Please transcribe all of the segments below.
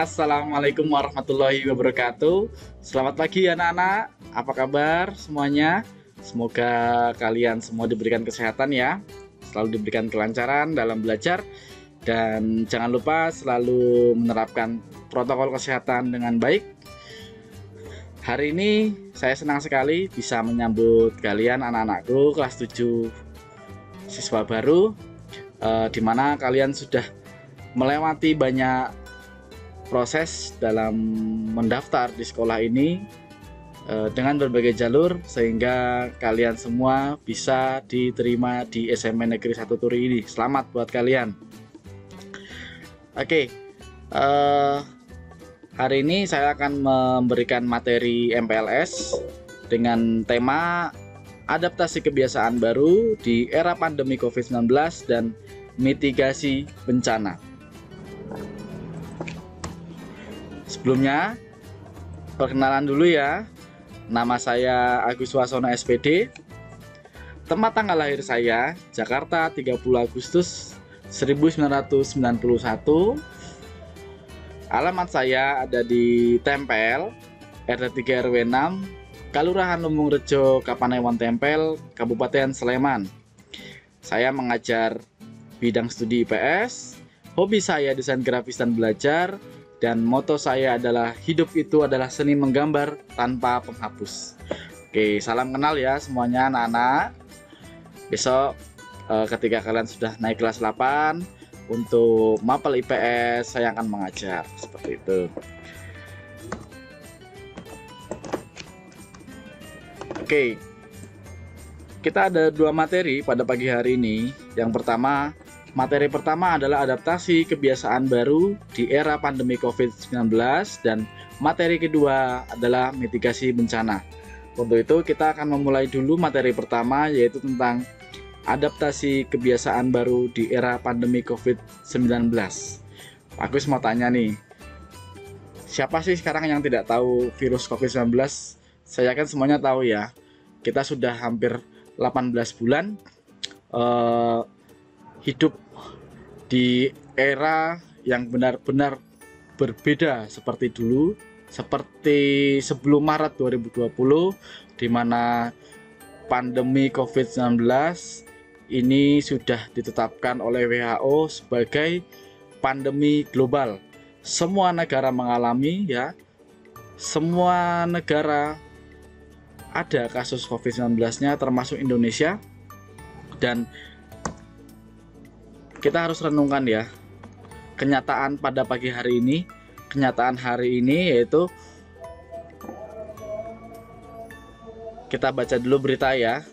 Assalamualaikum warahmatullahi wabarakatuh. Selamat pagi anak-anak. Apa kabar semuanya? Semoga kalian semua diberikan kesehatan ya. Selalu diberikan kelancaran dalam belajar. Dan jangan lupa selalu menerapkan protokol kesehatan dengan baik. Hari ini saya senang sekali bisa menyambut kalian anak-anakku kelas 7 siswa baru, di mana kalian sudah melewati banyak proses dalam mendaftar di sekolah ini dengan berbagai jalur sehingga kalian semua bisa diterima di SMN Negeri 1 Turi ini. Selamat buat kalian. Oke, hari ini saya akan memberikan materi MPLS dengan tema adaptasi kebiasaan baru di era pandemi COVID-19 dan mitigasi bencana. Sebelumnya, perkenalan dulu ya. Nama saya Agus Wasono SPD. Tempat tanggal lahir saya, Jakarta 30 Agustus 1991. Alamat saya ada di Tempel, RT 3 RW 6, Kelurahan Lumbung Rejo, Kapanewon Tempel, Kabupaten Sleman. Saya mengajar bidang studi IPS. Hobi saya desain grafis dan belajar. Dan moto saya adalah hidup itu adalah seni menggambar tanpa penghapus. Oke, salam kenal ya semuanya anak-anak. Besok ketika kalian sudah naik kelas 8 untuk mapel IPS saya akan mengajar seperti itu. Oke, kita ada dua materi pada pagi hari ini. Materi pertama adalah adaptasi kebiasaan baru di era pandemi COVID-19 dan materi kedua adalah mitigasi bencana. Untuk itu kita akan memulai dulu materi pertama, yaitu tentang adaptasi kebiasaan baru di era pandemi COVID-19. Agus mau tanya nih, siapa sih sekarang yang tidak tahu virus COVID-19? Saya yakin semuanya tahu ya. Kita sudah hampir 18 bulan hidup di era yang benar-benar berbeda seperti dulu, seperti sebelum Maret 2020, di mana pandemi COVID-19 ini sudah ditetapkan oleh WHO sebagai pandemi global. Semua negara mengalami ya, semua negara ada kasus COVID-19-nya termasuk Indonesia. Dan kita harus renungkan ya kenyataan pada pagi hari ini. Kenyataan hari ini yaitu kita baca dulu berita ya.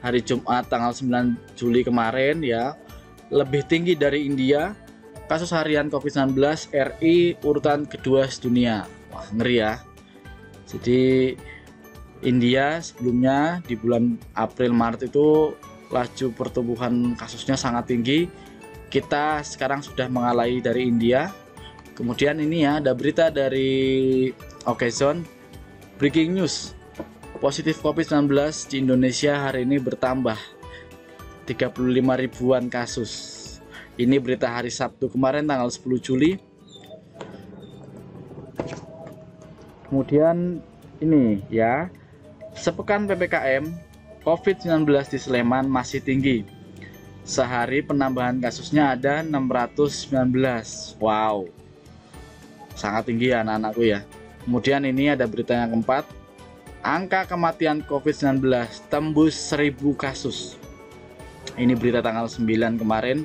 Hari Jumat tanggal 9 Juli kemarin ya, lebih tinggi dari India kasus harian COVID-19 RI urutan kedua sedunia. Wah, ngeri ya. Jadi India sebelumnya di bulan April Maret itu laju pertumbuhan kasusnya sangat tinggi. Kita sekarang sudah mengalahi dari India. Kemudian ini ya, ada berita dari Okezone, breaking news, positif COVID-19 di Indonesia hari ini bertambah 35 ribuan kasus. Ini berita hari Sabtu kemarin tanggal 10 Juli. Kemudian ini ya, sepekan PPKM COVID-19 di Sleman masih tinggi. Sehari penambahan kasusnya ada 619. Wow, sangat tinggi ya anak-anakku ya. Kemudian ini ada berita yang keempat, angka kematian COVID-19 tembus 1000 kasus. Ini berita tanggal 9 kemarin.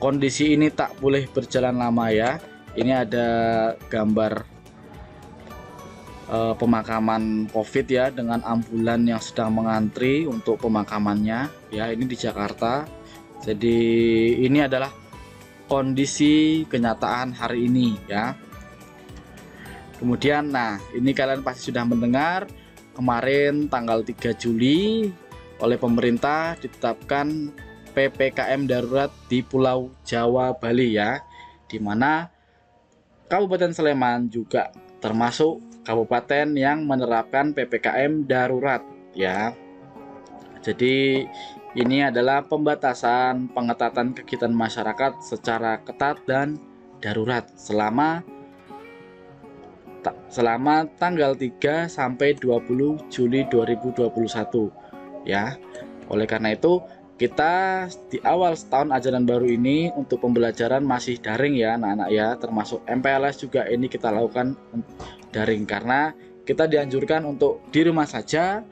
Kondisi ini tak boleh berjalan lama ya. Ini ada gambar pemakaman COVID ya, dengan ambulan yang sedang mengantri untuk pemakamannya ya. Ini di Jakarta. Jadi ini adalah kondisi kenyataan hari ini ya. Kemudian nah, ini kalian pasti sudah mendengar kemarin tanggal 3 Juli oleh pemerintah ditetapkan PPKM darurat di Pulau Jawa, Bali ya, di mana Kabupaten Sleman juga termasuk kabupaten yang menerapkan PPKM darurat ya. Jadi ini adalah pembatasan pengetatan kegiatan masyarakat secara ketat dan darurat selama tanggal 3 sampai 20 Juli 2021 ya. Oleh karena itu kita di awal tahun ajaran baru ini untuk pembelajaran masih daring ya anak-anak ya, termasuk MPLS juga ini kita lakukan daring karena kita dianjurkan untuk di rumah saja,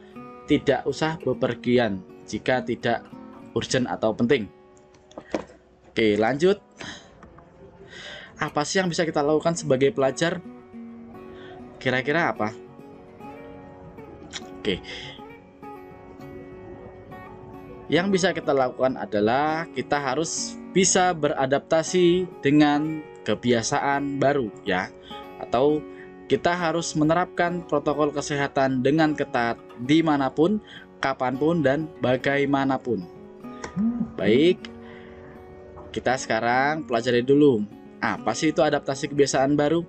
tidak usah bepergian jika tidak urgent atau penting. Oke, lanjut. Apa sih yang bisa kita lakukan sebagai pelajar? Kira-kira apa? Oke. Yang bisa kita lakukan adalah kita harus bisa beradaptasi dengan kebiasaan baru ya. Atau kita harus menerapkan protokol kesehatan dengan ketat dimanapun, kapanpun, dan bagaimanapun. Baik, kita sekarang pelajari dulu. Apa sih itu adaptasi kebiasaan baru?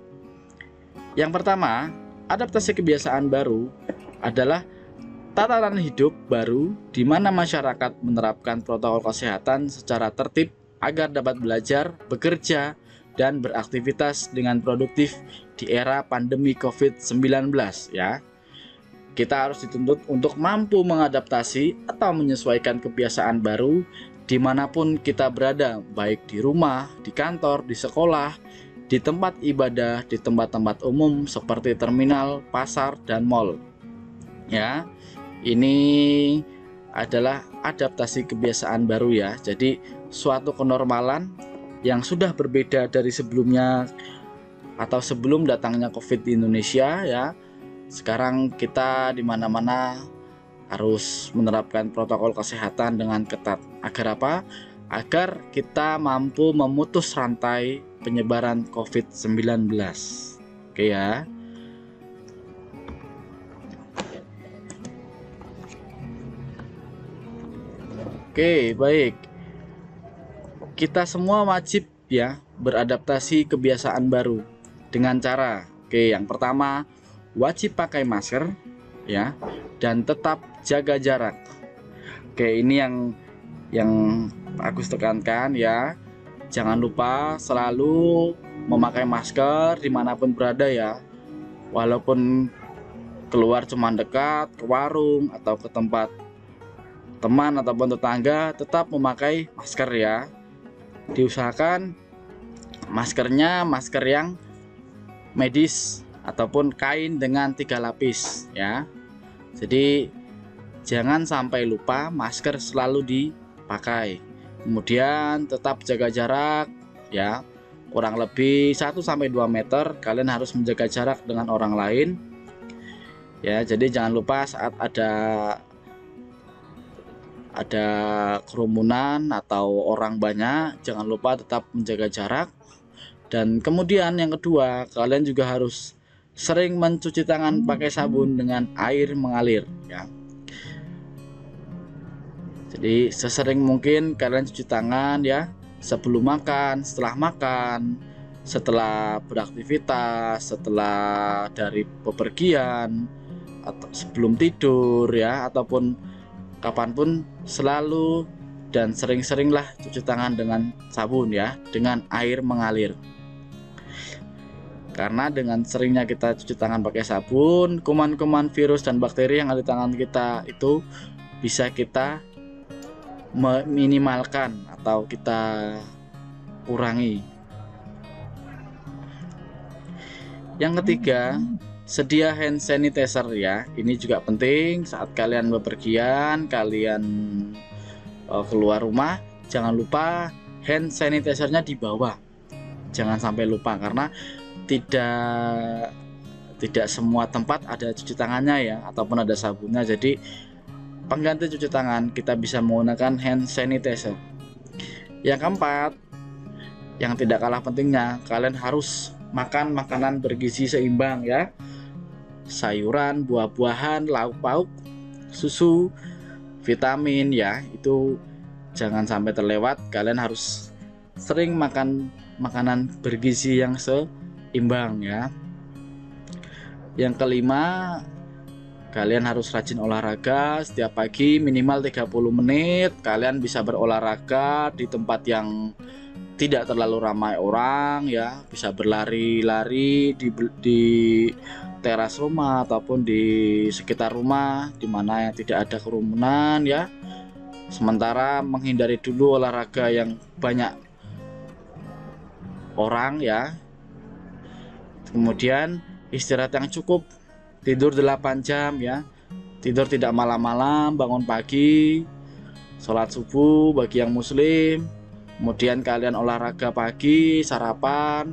Yang pertama, adaptasi kebiasaan baru adalah tatanan hidup baru di mana masyarakat menerapkan protokol kesehatan secara tertib agar dapat belajar, bekerja, dan beraktivitas dengan produktif di era pandemi COVID-19 ya. Kita harus dituntut untuk mampu mengadaptasi atau menyesuaikan kebiasaan baru dimanapun kita berada, baik di rumah, di kantor, di sekolah, di tempat ibadah, di tempat-tempat umum seperti terminal, pasar, dan mal. Ya, ini adalah adaptasi kebiasaan baru ya. Jadi suatu kenormalan yang sudah berbeda dari sebelumnya atau sebelum datangnya COVID di Indonesia ya. Sekarang kita di mana-mana harus menerapkan protokol kesehatan dengan ketat. Agar apa? Agar kita mampu memutus rantai penyebaran COVID-19. Oke ya. Oke, baik. Kita semua wajib ya beradaptasi kebiasaan baru dengan cara, yang pertama wajib pakai masker ya dan tetap jaga jarak. Ini yang aku tekankan ya. Jangan lupa selalu memakai masker dimanapun berada ya. Walaupun keluar cuma dekat ke warung atau ke tempat teman ataupun tetangga, tetap memakai masker ya. Diusahakan maskernya masker yang medis ataupun kain dengan 3 lapis ya. Jadi jangan sampai lupa masker selalu dipakai. Kemudian tetap jaga jarak ya. Kurang lebih 1-2 meter kalian harus menjaga jarak dengan orang lain. Ya, jadi jangan lupa saat ada kerumunan atau orang banyak, jangan lupa tetap menjaga jarak. Dan kemudian yang kedua, kalian juga harus sering mencuci tangan pakai sabun dengan air mengalir ya. Jadi sesering mungkin kalian cuci tangan ya, sebelum makan, setelah beraktivitas, setelah dari bepergian, atau sebelum tidur ya, ataupun kapanpun selalu dan sering-seringlah cuci tangan dengan sabun ya, dengan air mengalir. Karena dengan seringnya kita cuci tangan pakai sabun, kuman-kuman virus dan bakteri yang ada di tangan kita itu bisa kita meminimalkan atau kita kurangi. Yang ketiga, sedia hand sanitizer ya. Ini juga penting saat kalian bepergian, kalian keluar rumah, jangan lupa hand sanitizernya dibawa. Jangan sampai lupa karena tidak semua tempat ada cuci tangannya ya, ataupun ada sabunnya. Jadi pengganti cuci tangan kita bisa menggunakan hand sanitizer. Yang keempat, yang tidak kalah pentingnya, kalian harus makan makanan bergizi seimbang ya. Sayuran, buah-buahan, lauk pauk, susu, vitamin ya, itu jangan sampai terlewat. Kalian harus sering makan makanan bergizi yang seimbang ya. Yang kelima, kalian harus rajin olahraga setiap pagi minimal 30 menit. Kalian bisa berolahraga di tempat yang tidak terlalu ramai orang ya, bisa berlari-lari di teras rumah ataupun di sekitar rumah di mana yang tidak ada kerumunan ya. Sementara menghindari dulu olahraga yang banyak orang ya. Kemudian istirahat yang cukup, tidur 8 jam ya. Tidur tidak malam-malam, bangun pagi, sholat subuh bagi yang muslim. Kemudian kalian olahraga pagi, sarapan.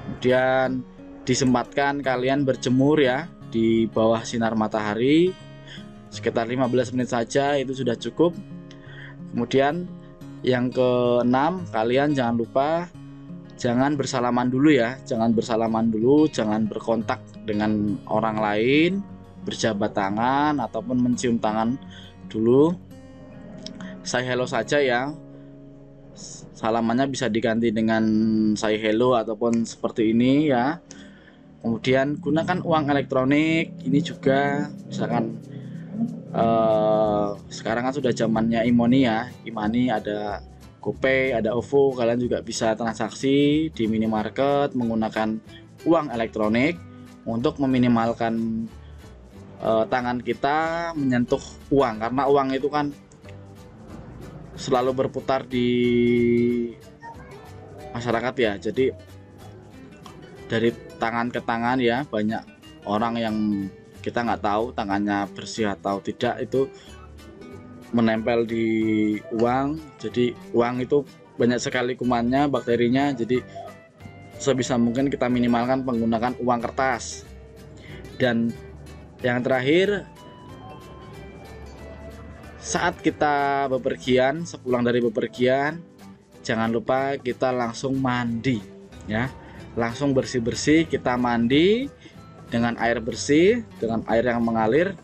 Kemudian disempatkan kalian berjemur ya di bawah sinar matahari sekitar 15 menit saja, itu sudah cukup. Kemudian yang keenam, kalian jangan lupa jangan bersalaman dulu ya, jangan bersalaman dulu, jangan berkontak dengan orang lain, berjabat tangan ataupun mencium tangan dulu. Say hello saja ya, salamannya bisa diganti dengan say hello ataupun seperti ini ya. Kemudian gunakan uang elektronik, ini juga misalkan sekarang kan sudah zamannya e-money ya, e-money, ada GoPay, ada OVO, kalian juga bisa transaksi di minimarket menggunakan uang elektronik untuk meminimalkan tangan kita menyentuh uang, karena uang itu kan selalu berputar di masyarakat ya. Jadi dari tangan ke tangan ya, banyak orang yang kita nggak tahu tangannya bersih atau tidak, itu menempel di uang. Jadi uang itu banyak sekali kumannya, bakterinya. Jadi sebisa mungkin kita minimalkan menggunakan uang kertas. Dan yang terakhir, saat kita bepergian, sepulang dari bepergian, jangan lupa kita langsung mandi ya, langsung bersih-bersih, kita mandi dengan air bersih, dengan air yang mengalir.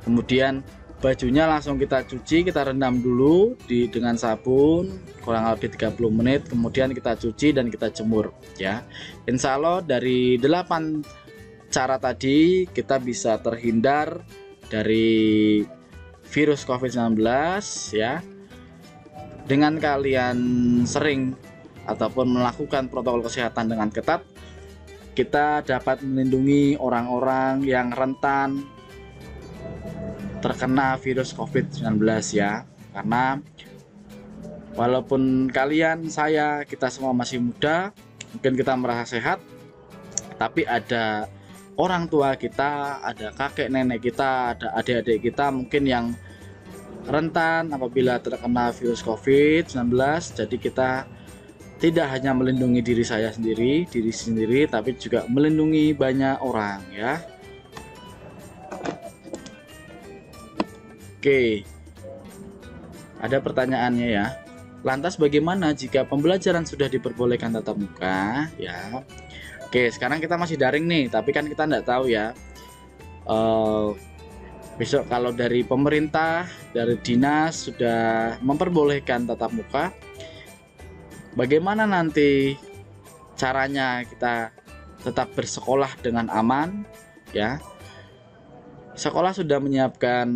Kemudian bajunya langsung kita cuci, kita rendam dulu dengan sabun kurang lebih 30 menit, kemudian kita cuci dan kita jemur ya. Insya Allah dari 8 cara tadi kita bisa terhindar dari virus COVID-19 ya, dengan kalian sering ataupun melakukan protokol kesehatan dengan ketat. Kita dapat melindungi orang-orang yang rentan terkena virus COVID-19 ya. Karena walaupun kalian, saya, kita semua masih muda, mungkin kita merasa sehat, tapi ada orang tua kita, ada kakek nenek kita, ada adik-adik kita mungkin yang rentan apabila terkena virus COVID-19. Jadi kita tidak hanya melindungi diri sendiri, tapi juga melindungi banyak orang ya. Oke, ada pertanyaannya ya. Lantas bagaimana jika pembelajaran sudah diperbolehkan tatap muka ya? Oke, sekarang kita masih daring nih, tapi kan kita nggak tahu ya. Besok kalau dari pemerintah, dari dinas sudah memperbolehkan tatap muka, bagaimana nanti caranya kita tetap bersekolah dengan aman ya? Sekolah sudah menyiapkan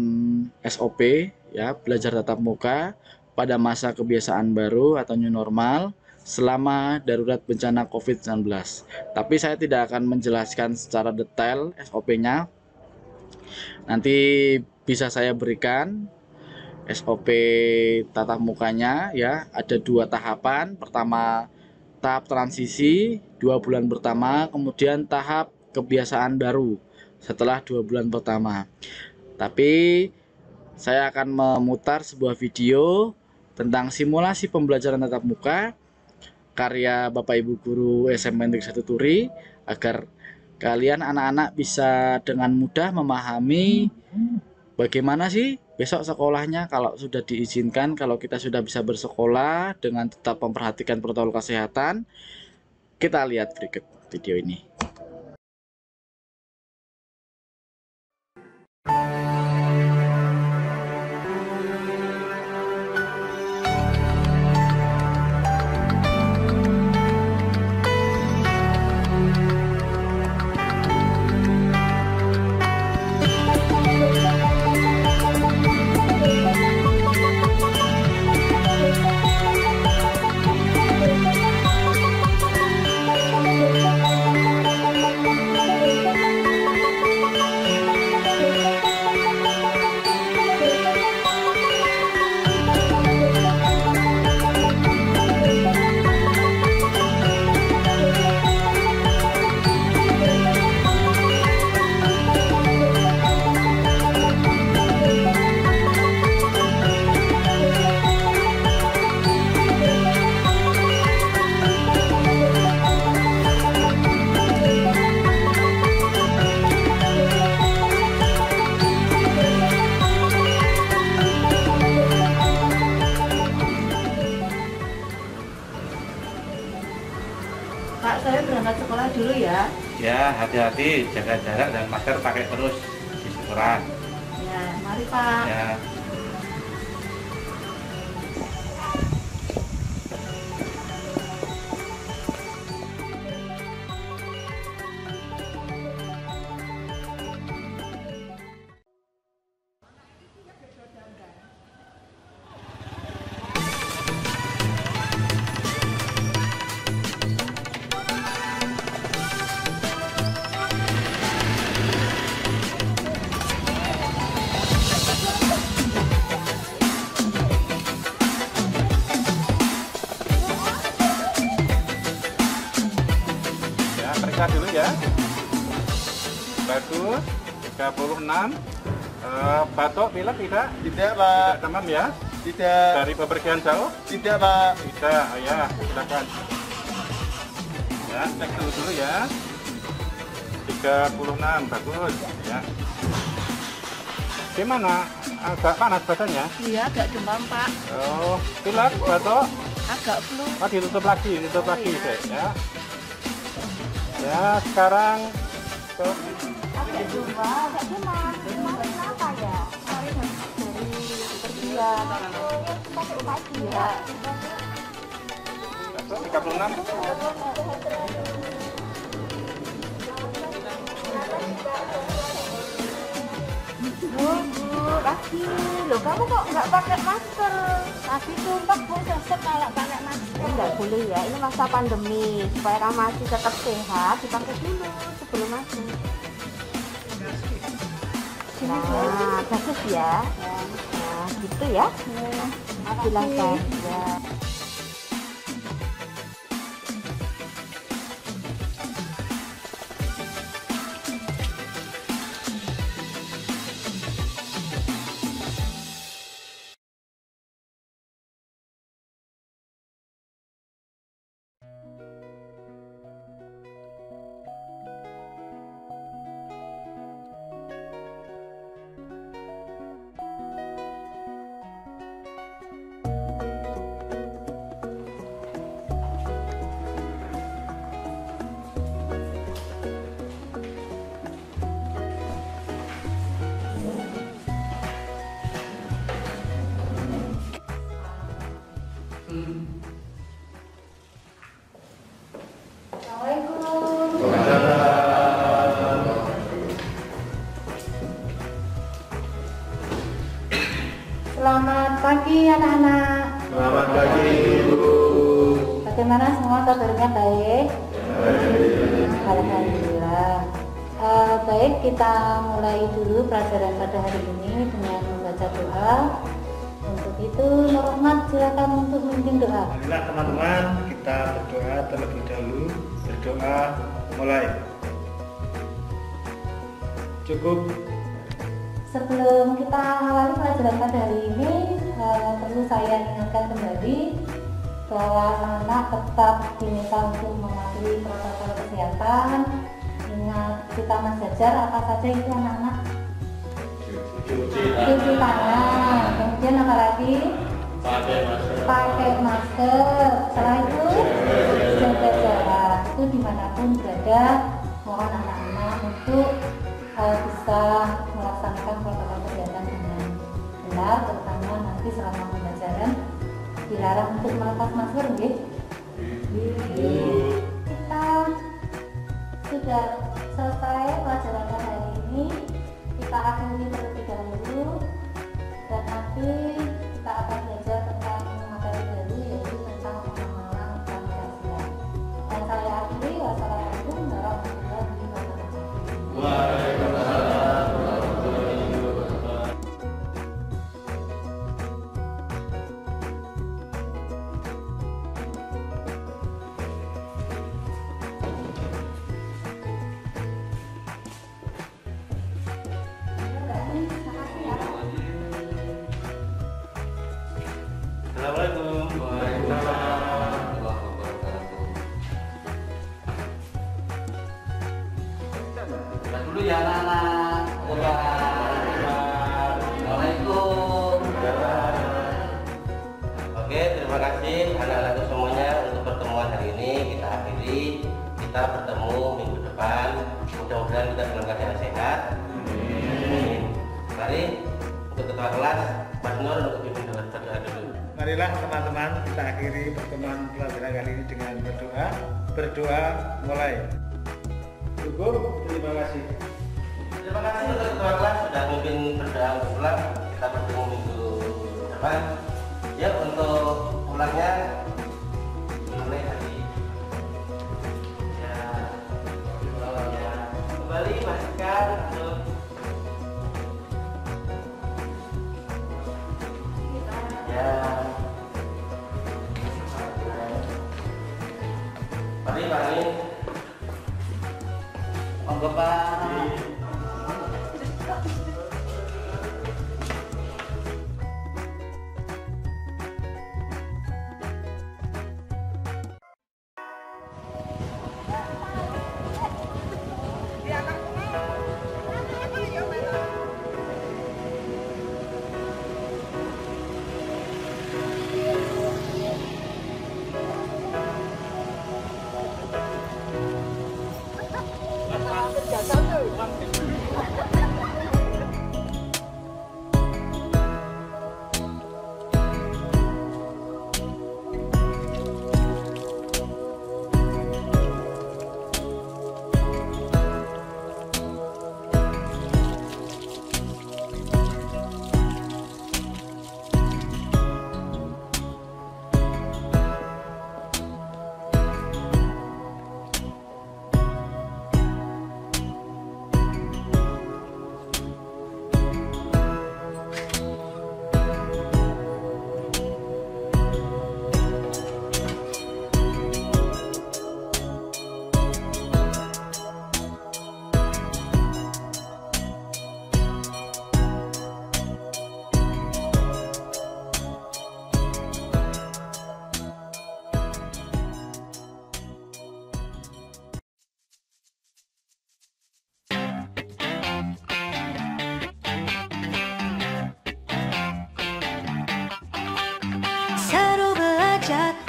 SOP ya, belajar tatap muka pada masa kebiasaan baru atau new normal selama darurat bencana COVID-19. Tapi saya tidak akan menjelaskan secara detail SOP-nya. Nanti bisa saya berikan SOP tatap mukanya ya. Ada 2 tahapan. Pertama tahap transisi 2 bulan pertama, kemudian tahap kebiasaan baru setelah 2 bulan pertama. Tapi saya akan memutar sebuah video tentang simulasi pembelajaran tatap muka karya Bapak Ibu Guru SMP Negeri 1 Turi, agar kalian anak-anak bisa dengan mudah memahami bagaimana sih besok sekolahnya kalau sudah diizinkan, kalau kita sudah bisa bersekolah dengan tetap memperhatikan protokol kesehatan. Kita lihat berikut video ini. Ya, hati-hati, jaga jarak dan masker pakai terus di syukuran. Ya, mari Pak. Ya. Periksa dulu ya. Bagus. 36. Batuk, pilek tidak? Tidak, Pak. Tidak demam ya? Tidak. Dari bepergian jauh? Tidak, Pak. Tidak. Oh, ya, silakan. Ya, cek dulu ya. 36, bagus ya. Gimana? Agak panas badannya? Iya, agak demam Pak. Oh, pilek, batuk? Agak flu. Oh, ditutup lagi Iya. Dek, ya. Ya, sekarang tuh. Agak demam. Agak demam. Kemarin kenapa ya? Kemarin dari pergian. Pakai pagi ya. Batuk 36. Lagi, loh kamu kok nggak pakai masker? Lagi sumpah Bu, sesek kalau pakai masker. Nggak boleh ya, ini masa pandemi. Supaya kamu masih tetap sehat, dipakai dulu sebelum masuk. Nah, bagus ya. Nah, gitu ya. Silahkan. Ya. Selamat pagi anak-anak. Selamat pagi, Ibu. Bagaimana semua kabarnya baik? Alhamdulillah. Baik, kita mulai dulu pelajaran pada hari ini dengan membaca doa. Untuk itu, Nur Rahmat silakan untuk memimpin doa. Marilah teman-teman, kita berdoa terlebih dahulu. Berdoa mulai. Cukup. Sebelum kita awali pelajaran pada hari ini, perlu saya ingatkan kembali bahwa anak tetap diminta untuk mematuhi protokol kesehatan. Ingat vitamin sejar, apa saja itu anak-anak? Cuci tangan. Kemudian apa lagi? Pakai masker. Setelah itu jaga jarak. Itu dimanapun berada, mohon anak-anak untuk bisa melaksanakan protokol kesehatan dengan benar, terutama nanti selama pembelajaran dilarang untuk melepas masker, nggih. Kita sudah selesai pelajaran hari ini, kita akhiri terlebih dahulu dan nanti kita akan belajar tentang materi baru, yaitu tentang pengenalan Pancasila. Dan saya akhiri, wassalamualaikum warahmatullahi wabarakatuh. Assalamualaikum. Dulu ya anak-anak. Assalamualaikum. Oke, terima kasih anak-anakku semuanya untuk pertemuan hari ini. Kita akhiri. Kita bertemu minggu depan mudah-mudahan kita dalam keadaan sehat. Mari untuk ketua kelas Mas Nur untuk pimpin dengan berdoa dulu. Marilah teman-teman kita akhiri pertemuan pelajaran kali ini dengan berdoa. Berdoa mulai. Cukup, terima kasih. Terima kasih untuk ketua kelas sudah memimpin berdoa untuk pulang. Kita bertemu minggu depan. Ya, untuk pulangnya mulai hari. Ya, kembali pastikan untuk ya. Mari Pak Amin. Monggo Pak.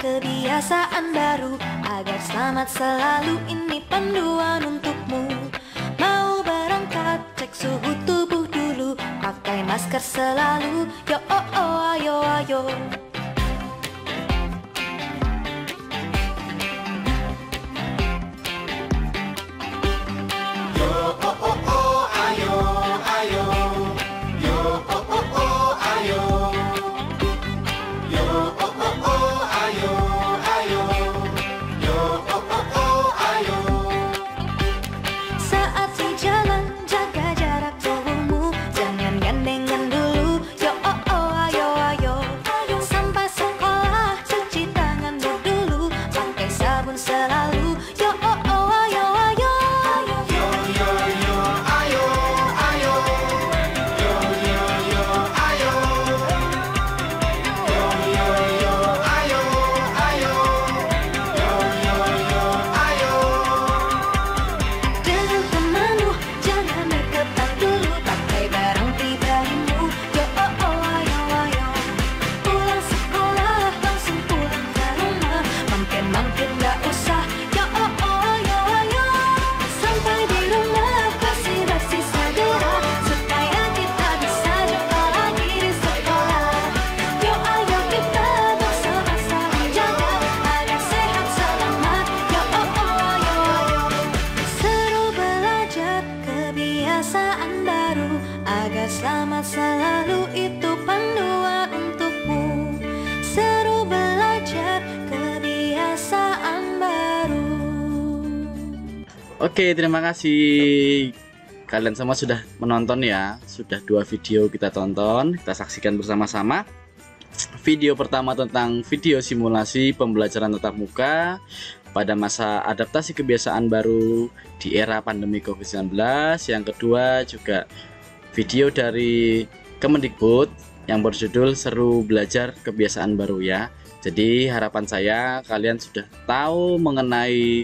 Kebiasaan baru agar selamat selalu, ini panduan untukmu. Mau berangkat cek suhu tubuh dulu, pakai masker selalu. Yo oh oh ayo ayo. Selamat selalu, itu panduan untukmu. Seru belajar kebiasaan baru. Oke, terima kasih. Kalian semua sudah menonton ya. Sudah 2 video kita tonton, kita saksikan bersama-sama. Video pertama tentang video simulasi pembelajaran tatap muka pada masa adaptasi kebiasaan baru di era pandemi COVID-19. Yang kedua juga video dari Kemendikbud yang berjudul Seru Belajar Kebiasaan Baru ya. Jadi harapan saya kalian sudah tahu mengenai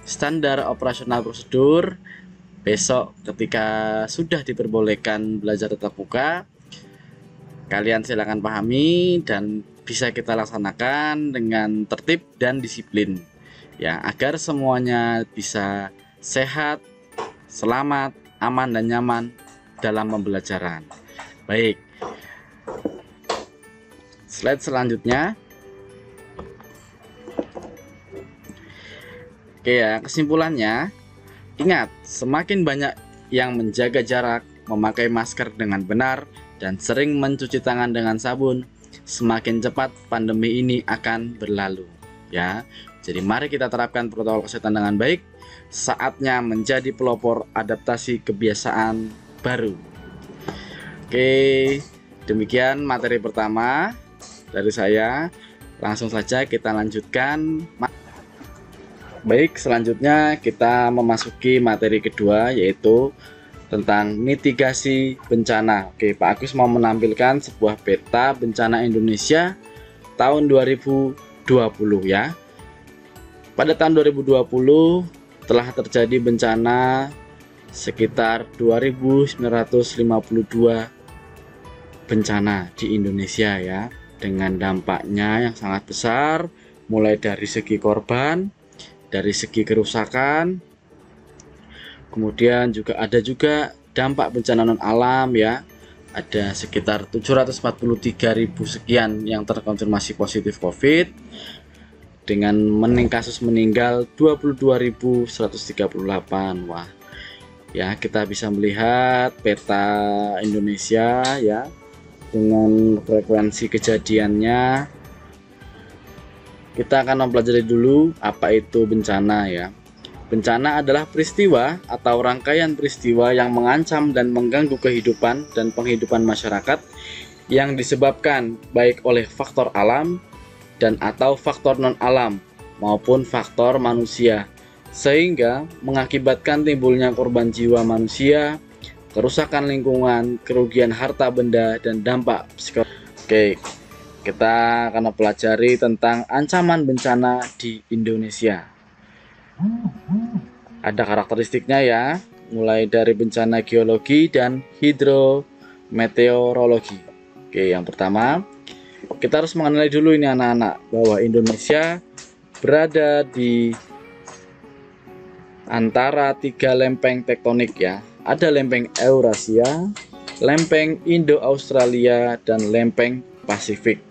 standar operasional prosedur. Besok ketika sudah diperbolehkan belajar tatap muka, kalian silakan pahami dan bisa kita laksanakan dengan tertib dan disiplin ya, agar semuanya bisa sehat, selamat, aman, dan nyaman dalam pembelajaran. Baik, slide selanjutnya. Oke ya, kesimpulannya, ingat, semakin banyak yang menjaga jarak, memakai masker dengan benar, dan sering mencuci tangan dengan sabun, semakin cepat pandemi ini akan berlalu. Ya, jadi mari kita terapkan protokol kesehatan dengan baik. Saatnya menjadi pelopor adaptasi kebiasaan baru. Oke, demikian materi pertama dari saya. Langsung saja kita lanjutkan. Baik, selanjutnya kita memasuki materi kedua, yaitu tentang mitigasi bencana. Oke, Pak Agus mau menampilkan sebuah peta bencana Indonesia tahun 2020 ya. Pada tahun 2020 telah terjadi bencana sekitar 2.952 bencana di Indonesia ya, dengan dampaknya yang sangat besar, mulai dari segi korban, dari segi kerusakan, kemudian ada juga dampak bencana non alam ya. Ada sekitar 743.000 sekian yang terkonfirmasi positif COVID, dengan kasus meninggal 22.138. Wah, ya kita bisa melihat peta Indonesia ya, dengan frekuensi kejadiannya. Kita akan mempelajari dulu apa itu bencana ya. Bencana adalah peristiwa atau rangkaian peristiwa yang mengancam dan mengganggu kehidupan dan penghidupan masyarakat yang disebabkan baik oleh faktor alam dan atau faktor non-alam maupun faktor manusia, sehingga mengakibatkan timbulnya korban jiwa manusia, kerusakan lingkungan, kerugian harta benda, dan dampak psikologis. Oke, kita akan mempelajari tentang ancaman bencana di Indonesia. Ada karakteristiknya ya, mulai dari bencana geologi dan hidrometeorologi. Oke, yang pertama, kita harus mengenali dulu ini anak-anak, bahwa Indonesia berada di antara 3 lempeng tektonik ya. Ada lempeng Eurasia, lempeng Indo-Australia, dan lempeng Pasifik.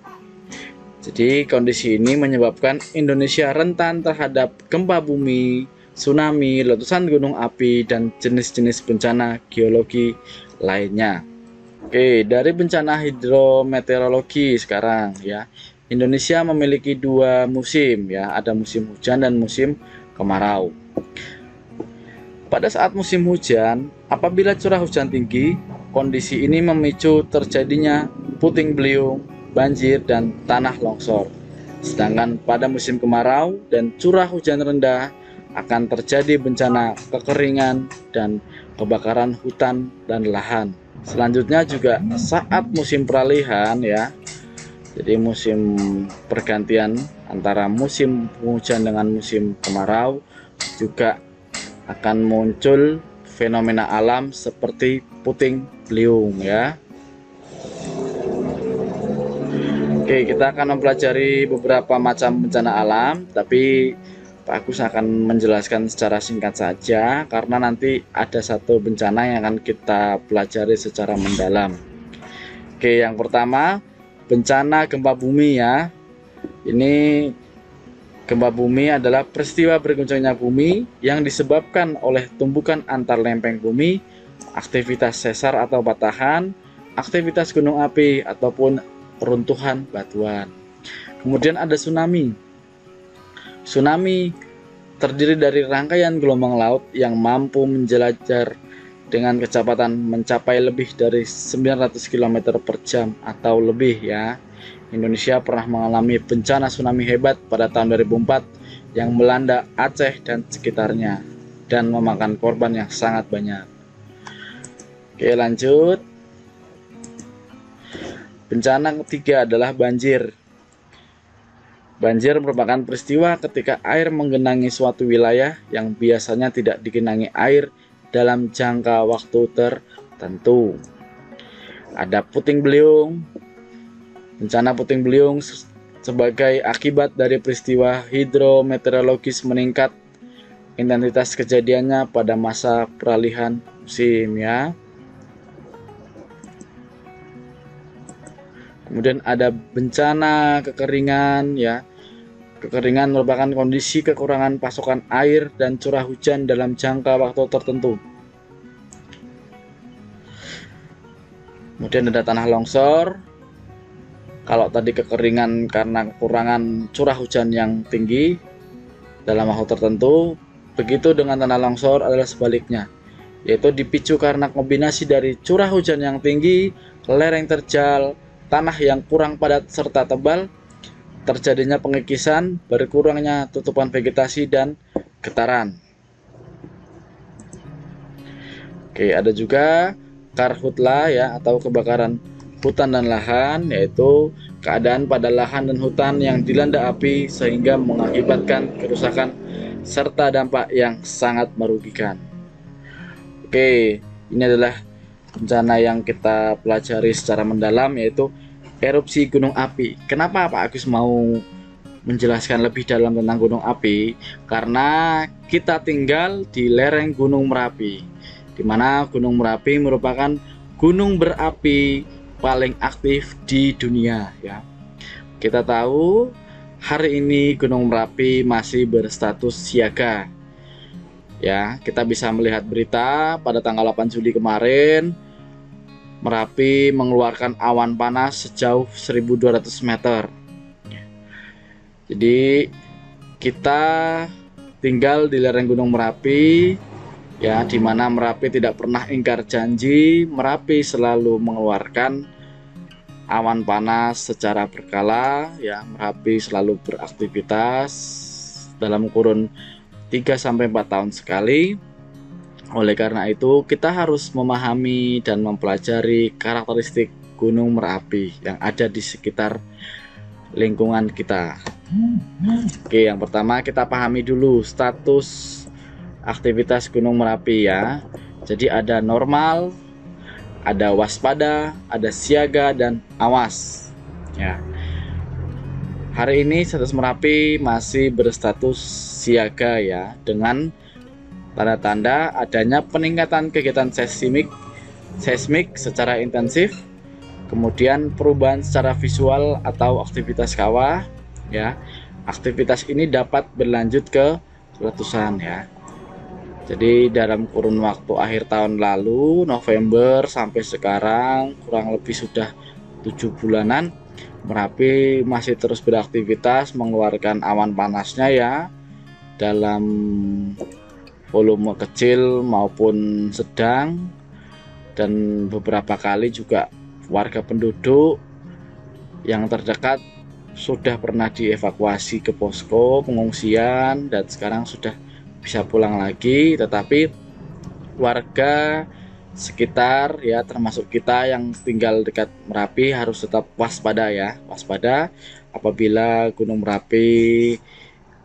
Jadi kondisi ini menyebabkan Indonesia rentan terhadap gempa bumi, tsunami, letusan gunung api, dan jenis-jenis bencana geologi lainnya. Oke, dari bencana hidrometeorologi sekarang ya. Indonesia memiliki 2 musim ya, ada musim hujan dan musim kemarau. Pada saat musim hujan, apabila curah hujan tinggi, kondisi ini memicu terjadinya puting beliung, banjir, dan tanah longsor. Sedangkan pada musim kemarau dan curah hujan rendah akan terjadi bencana kekeringan dan kebakaran hutan dan lahan. Selanjutnya juga saat musim peralihan ya, jadi musim pergantian antara musim hujan dengan musim kemarau, juga akan muncul fenomena alam seperti puting beliung ya. Oke, kita akan mempelajari beberapa macam bencana alam, tapi Pak Agus akan menjelaskan secara singkat saja karena nanti ada satu bencana yang akan kita pelajari secara mendalam. Oke, yang pertama bencana gempa bumi ya. Ini gempa bumi adalah peristiwa berguncangnya bumi yang disebabkan oleh tumbukan antar lempeng bumi, aktivitas sesar atau batahan, aktivitas gunung api, ataupun runtuhan batuan. Kemudian ada tsunami. Tsunami terdiri dari rangkaian gelombang laut yang mampu menjelajah dengan kecepatan mencapai lebih dari 900 km per jam atau lebih ya. Indonesia pernah mengalami bencana tsunami hebat pada tahun 2004 yang melanda Aceh dan sekitarnya dan memakan korban yang sangat banyak. Oke, lanjut. Bencana ketiga adalah banjir. Banjir merupakan peristiwa ketika air menggenangi suatu wilayah yang biasanya tidak digenangi air dalam jangka waktu tertentu. Ada puting beliung. Bencana puting beliung sebagai akibat dari peristiwa hidrometeorologis meningkat intensitas kejadiannya pada masa peralihan musim ya. Kemudian ada bencana kekeringan ya. Kekeringan merupakan kondisi kekurangan pasokan air dan curah hujan dalam jangka waktu tertentu. Kemudian ada tanah longsor. Kalau tadi kekeringan karena kekurangan curah hujan yang tinggi dalam waktu tertentu, begitu dengan tanah longsor adalah sebaliknya, yaitu dipicu karena kombinasi dari curah hujan yang tinggi, lereng terjal, tanah yang kurang padat serta tebal, terjadinya pengikisan, berkurangnya tutupan vegetasi dan getaran. Oke, ada juga karhutla ya, atau kebakaran hutan dan lahan, yaitu keadaan pada lahan dan hutan yang dilanda api sehingga mengakibatkan kerusakan serta dampak yang sangat merugikan. Oke, ini adalah bencana yang kita pelajari secara mendalam, yaitu erupsi gunung api. Kenapa Pak Agus mau menjelaskan lebih dalam tentang gunung api? Karena kita tinggal di lereng Gunung Merapi, di mana Gunung Merapi merupakan gunung berapi paling aktif di dunia ya. Kita tahu hari ini Gunung Merapi masih berstatus siaga. Ya, kita bisa melihat berita pada tanggal 8 Juli kemarin, Merapi mengeluarkan awan panas sejauh 1.200 meter. Jadi kita tinggal di lereng Gunung Merapi ya, di mana Merapi tidak pernah ingkar janji. Merapi selalu mengeluarkan awan panas secara berkala ya. Merapi selalu beraktivitas dalam kurun 3-4 tahun sekali. Oleh karena itu, kita harus memahami dan mempelajari karakteristik Gunung Merapi yang ada di sekitar lingkungan kita. Oke, yang pertama kita pahami dulu status aktivitas Gunung Merapi ya. Jadi ada normal, ada waspada, ada siaga, dan awas ya. Hari ini status Merapi masih berstatus siaga ya, dengan tanda-tanda adanya peningkatan kegiatan seismik secara intensif, kemudian perubahan secara visual atau aktivitas kawah ya. Aktivitas ini dapat berlanjut ke letusan ya. Jadi dalam kurun waktu akhir tahun lalu, November sampai sekarang, kurang lebih sudah 7 bulanan, Merapi masih terus beraktivitas mengeluarkan awan panasnya ya, dalam volume kecil maupun sedang, dan beberapa kali juga warga penduduk yang terdekat sudah pernah dievakuasi ke posko pengungsian dan sekarang sudah bisa pulang lagi. Tetapi warga sekitar ya, termasuk kita yang tinggal dekat Merapi, harus tetap waspada ya, waspada apabila Gunung Merapi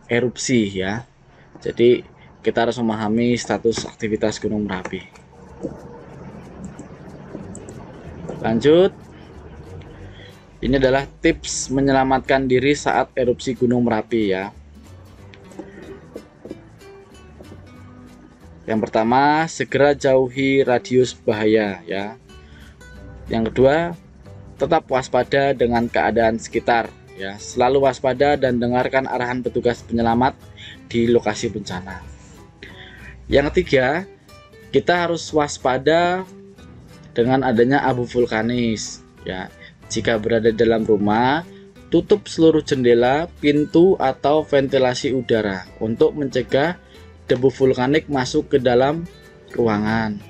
erupsi ya. Jadi kita harus memahami status aktivitas Gunung Merapi. Lanjut, ini adalah tips menyelamatkan diri saat erupsi Gunung Merapi ya. Yang pertama, segera jauhi radius bahaya ya. Yang kedua, tetap waspada dengan keadaan sekitar ya. Selalu waspada dan dengarkan arahan petugas penyelamat di lokasi bencana. Yang ketiga, kita harus waspada dengan adanya abu vulkanis ya. Jika berada dalam rumah, tutup seluruh jendela, pintu, atau ventilasi udara untuk mencegah debu vulkanik masuk ke dalam ruangan.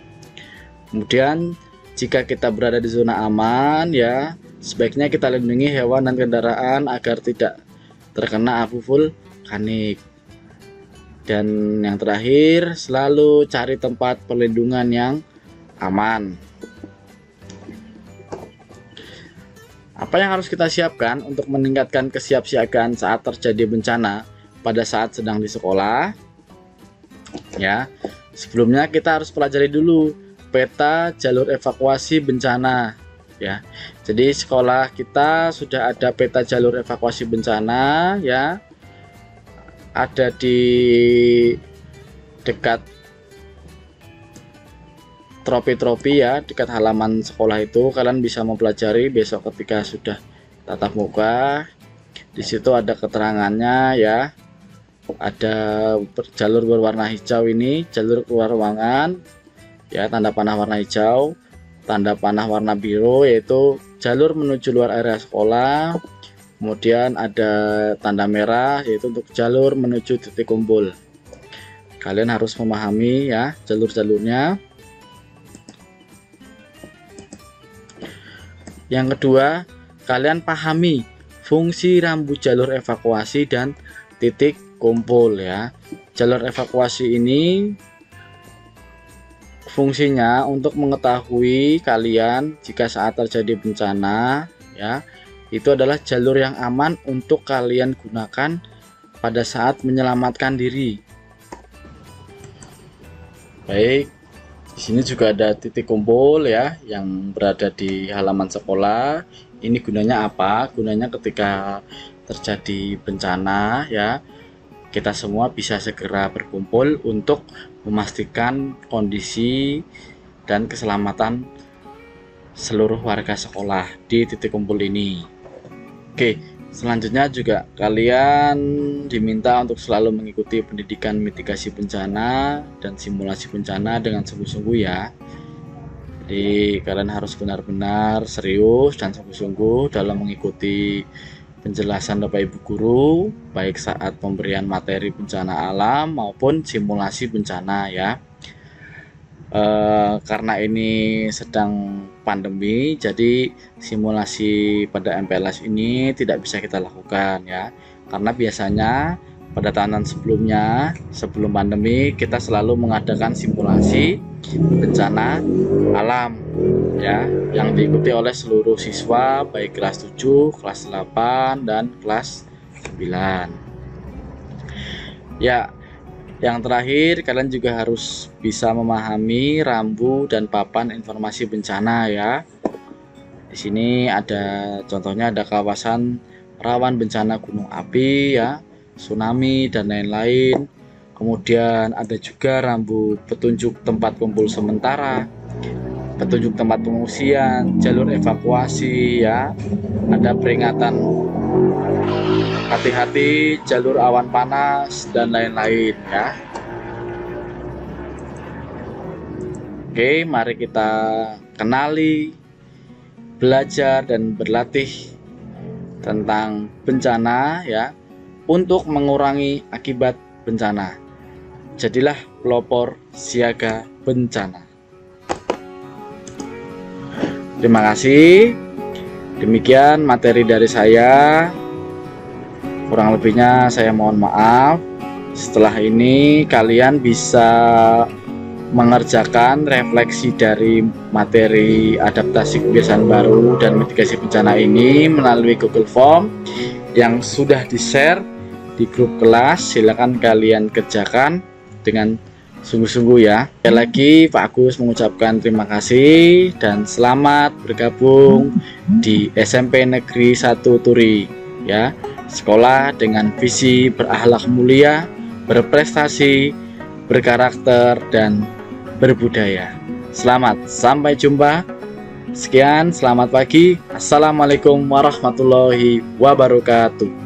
Kemudian jika kita berada di zona aman ya, sebaiknya kita lindungi hewan dan kendaraan agar tidak terkena abu vulkanik. Dan yang terakhir, selalu cari tempat perlindungan yang aman. Apa yang harus kita siapkan untuk meningkatkan kesiapsiagaan saat terjadi bencana pada saat sedang di sekolah? Ya, sebelumnya kita harus pelajari dulu peta jalur evakuasi bencana ya. Jadi sekolah kita sudah ada peta jalur evakuasi bencana ya. Ada di dekat tropi-tropi ya, dekat halaman sekolah itu. Kalian bisa mempelajari besok ketika sudah tatap muka. Di situ ada keterangannya ya. Ada jalur berwarna hijau ini, jalur keluar ruangan ya, tanda panah warna hijau. Tanda panah warna biru yaitu jalur menuju luar area sekolah. Kemudian ada tanda merah yaitu untuk jalur menuju titik kumpul. Kalian harus memahami ya jalur-jalurnya. Yang kedua, kalian pahami fungsi rambu jalur evakuasi dan titik kumpul ya. Jalur evakuasi ini fungsinya untuk mengetahui kalian jika saat terjadi bencana ya, itu adalah jalur yang aman untuk kalian gunakan pada saat menyelamatkan diri. Baik, di sini juga ada titik kumpul ya yang berada di halaman sekolah. Ini gunanya apa? Gunanya ketika terjadi bencana ya, kita semua bisa segera berkumpul untuk memastikan kondisi dan keselamatan seluruh warga sekolah di titik kumpul ini. Oke, selanjutnya juga kalian diminta untuk selalu mengikuti pendidikan mitigasi bencana dan simulasi bencana dengan sungguh-sungguh ya. Jadi kalian harus benar-benar serius dan sungguh-sungguh dalam mengikuti penjelasan Bapak Ibu Guru, baik saat pemberian materi bencana alam maupun simulasi bencana ya. Karena ini sedang pandemi, jadi simulasi pada MPLS ini tidak bisa kita lakukan ya. Karena biasanya pada tahun sebelumnya, sebelum pandemi, kita selalu mengadakan simulasi bencana alam ya, yang diikuti oleh seluruh siswa baik kelas 7, kelas 8 dan kelas 9. Ya, yang terakhir kalian juga harus bisa memahami rambu dan papan informasi bencana ya. Di sini ada contohnya, ada kawasan rawan bencana gunung api ya, tsunami dan lain-lain. Kemudian ada juga rambu petunjuk tempat kumpul sementara, petunjuk tempat pengungsian, jalur evakuasi ya. Ada peringatan hati-hati, jalur awan panas dan lain-lain ya. Oke, mari kita kenali, belajar dan berlatih tentang bencana ya, untuk mengurangi akibat bencana. Jadilah pelopor siaga bencana. Terima kasih. Demikian materi dari saya. Kurang lebihnya saya mohon maaf. Setelah ini kalian bisa mengerjakan refleksi dari materi adaptasi kebiasaan baru dan mitigasi bencana ini melalui Google Form yang sudah di-share di grup kelas. Silakan kalian kerjakan dengan sungguh-sungguh ya. Sekali lagi Pak Agus mengucapkan terima kasih dan selamat bergabung di SMP Negeri 1 Turi ya. Sekolah dengan visi berakhlak mulia, berprestasi, berkarakter dan berbudaya. Selamat, sampai jumpa. Sekian, selamat pagi. Assalamualaikum warahmatullahi wabarakatuh.